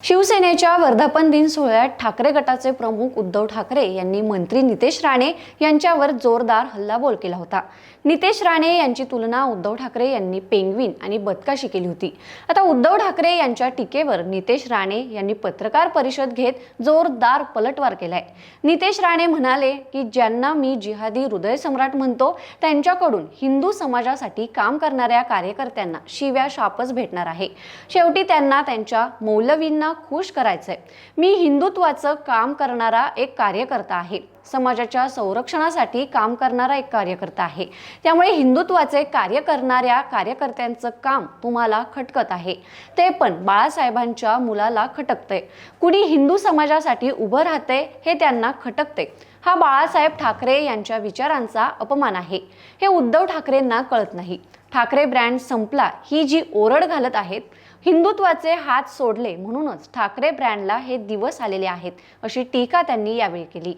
शिवसेनेच्या वर्धापन दिन सोहळ्यात ठाकरे गटाचे प्रमुख उद्धव ठाकरे यांनी मंत्री नितेश राणे यांच्यावर जोरदार हल्लाबोल केला होता। नितेश राणे यांची तुलना उद्धव ठाकरे यांनी पेंग्विन आणि बदकाशी केली होती। आता उद्धव ठाकरे यांच्या टीकेवर नितेश राणे यांनी पत्रकार परिषद घेत जोरदार पलटवार केलाय। नितेश राणे म्हणाले की ज्यांना मी जिहादी हृदय सम्राट म्हणतो त्यांच्याकडून हिंदू समाजासाठी काम करणाऱ्या कार्यकर्त्यांना शिव्या शापच भेटणार आहे। शेवटी त्यांना त्यांच्या मौलवींना खुश करायचंय। मी हिंदुत्वाचं काम करणारा एक कार्यकर्ता आहे, समाजाच्या संरक्षणासाठी काम करणारा एक कार्यकर्ता आहे। त्यामुळे हिंदुत्वाचे कार्य करणाऱ्या कार्यकर्त्यांचं काम तुम्हाला खटकत आहे, ते पण बाळासाहेबांच्या मुलाला खटकतंय। कुणी हिंदू समाजासाठी उभं राहते हे त्यांना खटकते। हा बाळासाहेब ठाकरे यांच्या विचारांचा अपमान आहे, हे उद्धव ठाकरेंना कळत नाही। ठाकरे ब्रँड संपला ही जी ओरड घालत आहेत, हिंदुत्वाचे हात सोडले म्हणूनच ठाकरे ब्रँडला हे दिवस आलेले आहेत, अशी टीका त्यांनी यावेळी केली।